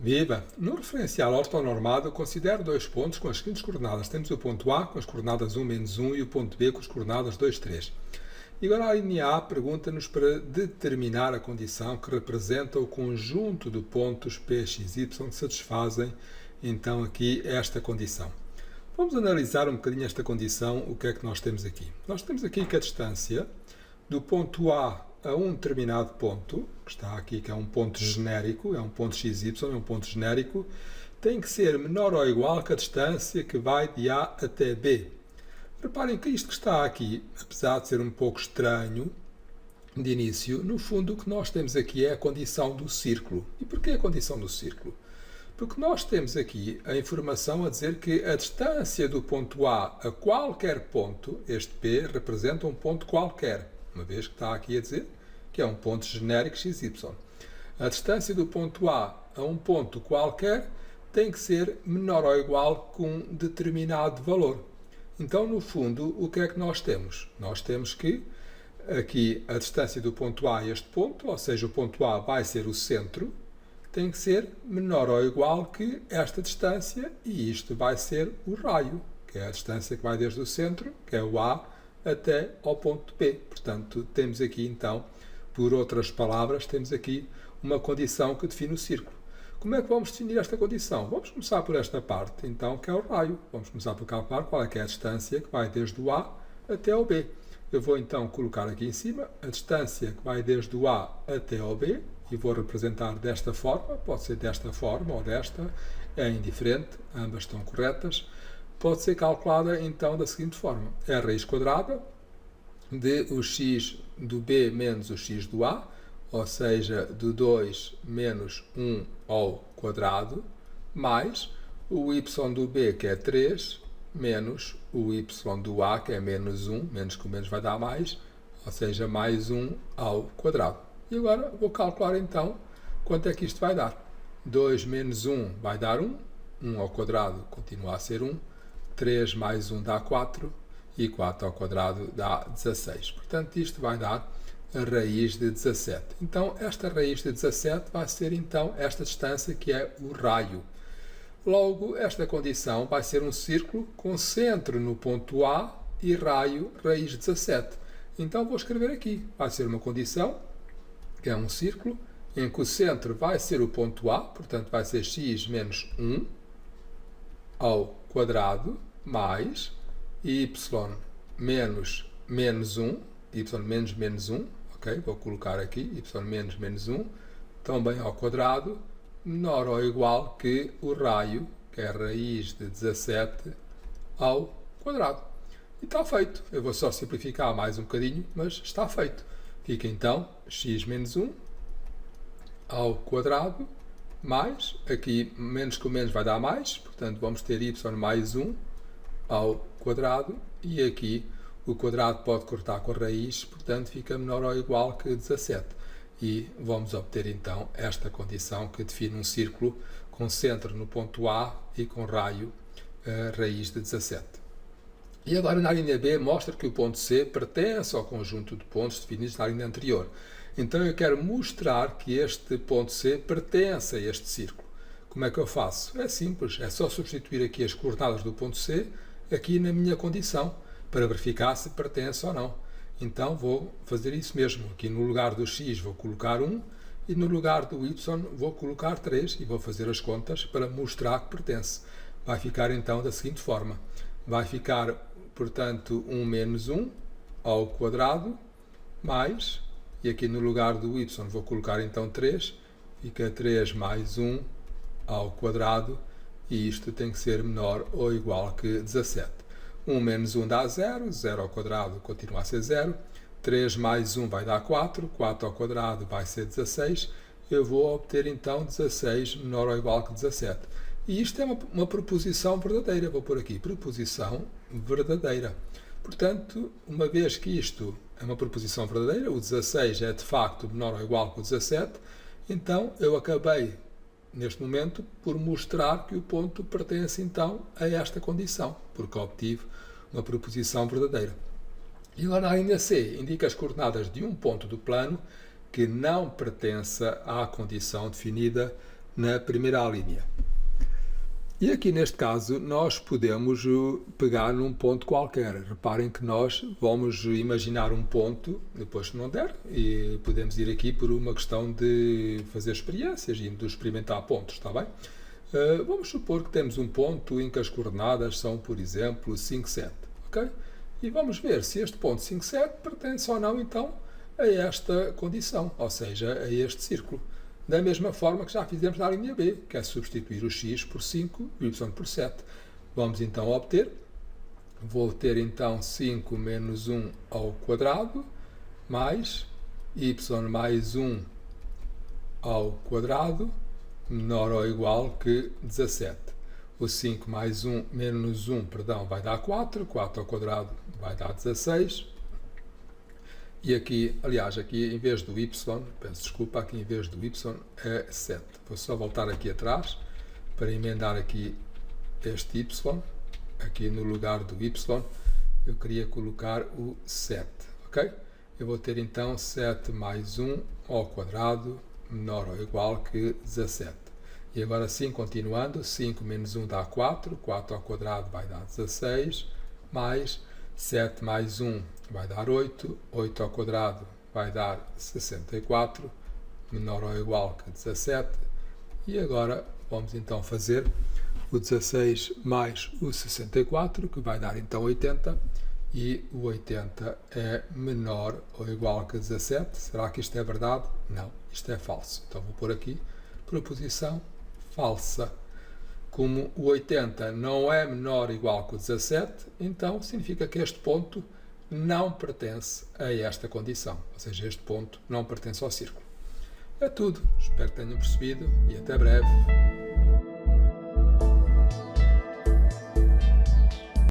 Viva! No referencial ortonormado, considero dois pontos com as seguintes coordenadas. Temos o ponto A com as coordenadas 1, menos 1 e o ponto B com as coordenadas 2, 3. E agora a linha A pergunta-nos para determinar a condição que representa o conjunto de pontos P, X, Y que satisfazem então aqui esta condição. Vamos analisar um bocadinho esta condição, o que é que nós temos aqui. Nós temos aqui que a distância do ponto A a um determinado ponto, que está aqui, que é um ponto genérico, é um ponto XY, é um ponto genérico, tem que ser menor ou igual que a distância que vai de A até B. Reparem que isto que está aqui, apesar de ser um pouco estranho de início, no fundo o que nós temos aqui é a condição do círculo. E porquê a condição do círculo? Porque nós temos aqui a informação a dizer que a distância do ponto A a qualquer ponto, este P, representa um ponto qualquer, uma vez que está aqui a dizer que é um ponto genérico XY. A distância do ponto A a um ponto qualquer tem que ser menor ou igual que um determinado valor. Então, no fundo, o que é que nós temos? Nós temos que aqui a distância do ponto A a este ponto, ou seja, o ponto A vai ser o centro, tem que ser menor ou igual que esta distância, e isto vai ser o raio, que é a distância que vai desde o centro, que é o A, até ao ponto B. Portanto, temos aqui então, por outras palavras, temos aqui uma condição que define o círculo. Como é que vamos definir esta condição? Vamos começar por esta parte, então, que é o raio. Vamos começar por calcular qual é que é a distância que vai desde o A até ao B. Eu vou então colocar aqui em cima a distância que vai desde o A até ao B, e vou representar desta forma, pode ser desta forma ou desta, é indiferente, ambas estão corretas. Pode ser calculada então da seguinte forma: é a raiz quadrada de o x do B menos o x do A, ou seja, do 2 menos 1 ao quadrado, mais o y do B, que é 3, menos o y do A, que é menos 1, menos que o menos vai dar mais, ou seja, mais 1 ao quadrado. E agora vou calcular então quanto é que isto vai dar. 2 menos 1 vai dar 1, 1 ao quadrado continua a ser 1, 3 mais 1 dá 4, e 4 ao quadrado dá 16. Portanto, isto vai dar a raiz de 17. Então, esta raiz de 17 vai ser então esta distância que é o raio. Logo, esta condição vai ser um círculo com centro no ponto A e raio raiz de 17. Então, vou escrever aqui. Vai ser uma condição, que é um círculo, em que o centro vai ser o ponto A, portanto, vai ser x menos 1 ao quadrado, mais y menos menos 1, y menos menos 1, ok? Vou colocar aqui y menos menos 1, também ao quadrado, menor ou igual que o raio, que é a raiz de 17, ao quadrado. E está feito. Eu vou só simplificar mais um bocadinho, mas está feito. Fica então x menos 1 ao quadrado, mais, aqui menos que o menos vai dar mais, portanto vamos ter y mais 1 ao quadrado, e aqui o quadrado pode cortar com a raiz, portanto fica menor ou igual que 17. E vamos obter então esta condição que define um círculo com centro no ponto A e com raio raiz de 17. E agora na linha B mostra que o ponto C pertence ao conjunto de pontos definidos na linha anterior. Então eu quero mostrar que este ponto C pertence a este círculo. Como é que eu faço? É simples, é só substituir aqui as coordenadas do ponto C aqui na minha condição, para verificar se pertence ou não. Então vou fazer isso mesmo. Aqui no lugar do x vou colocar 1 e no lugar do y vou colocar 3 e vou fazer as contas para mostrar que pertence. Vai ficar então da seguinte forma. Vai ficar, portanto, 1 menos 1 ao quadrado, mais, e aqui no lugar do y vou colocar então 3, fica 3 mais 1 ao quadrado, e isto tem que ser menor ou igual que 17. 1 menos 1 dá 0, 0 ao quadrado continua a ser 0, 3 mais 1 vai dar 4, 4 ao quadrado vai ser 16, eu vou obter então 16 menor ou igual que 17. E isto é uma proposição verdadeira, vou pôr aqui, proposição verdadeira. Portanto, uma vez que isto é uma proposição verdadeira, o 16 é de facto menor ou igual que o 17, então eu acabei, neste momento, por mostrar que o ponto pertence então a esta condição, porque obtive uma proposição verdadeira. E agora a linha C indica as coordenadas de um ponto do plano que não pertença à condição definida na primeira linha. E aqui neste caso nós podemos pegar num ponto qualquer. Reparem que nós vamos imaginar um ponto, depois se não der, e podemos ir aqui por uma questão de fazer experiências e de experimentar pontos, está bem? Vamos supor que temos um ponto em que as coordenadas são, por exemplo, 5, 7, ok? E vamos ver se este ponto 5, 7 pertence ou não então a esta condição, ou seja, a este círculo. Da mesma forma que já fizemos na linha B, que é substituir o x por 5 e o y por 7. Vamos então obter, vou ter então 5 menos 1 ao quadrado, mais y mais 1 ao quadrado, menor ou igual que 17. O 5 mais 1 menos 1, perdão, vai dar 4, 4 ao quadrado vai dar 16. E aqui, aliás, aqui em vez do y, peço desculpa, aqui em vez do y é 7. Vou só voltar aqui atrás para emendar aqui este y. Aqui no lugar do y eu queria colocar o 7, ok? Eu vou ter então 7 mais 1 ao quadrado menor ou igual que 17. E agora sim, continuando, 5 menos 1 dá 4, 4 ao quadrado vai dar 16, mais 7 mais 1 vai dar 8, 8 ao quadrado vai dar 64, menor ou igual que 17. E agora vamos então fazer o 16 mais o 64, que vai dar então 80, e o 80 é menor ou igual que 17. Será que isto é verdade? Não, isto é falso. Então vou pôr aqui proposição falsa. Como o 80 não é menor ou igual que o 17, então significa que este ponto não pertence a esta condição, ou seja, este ponto não pertence ao círculo. É tudo, espero que tenham percebido e até breve.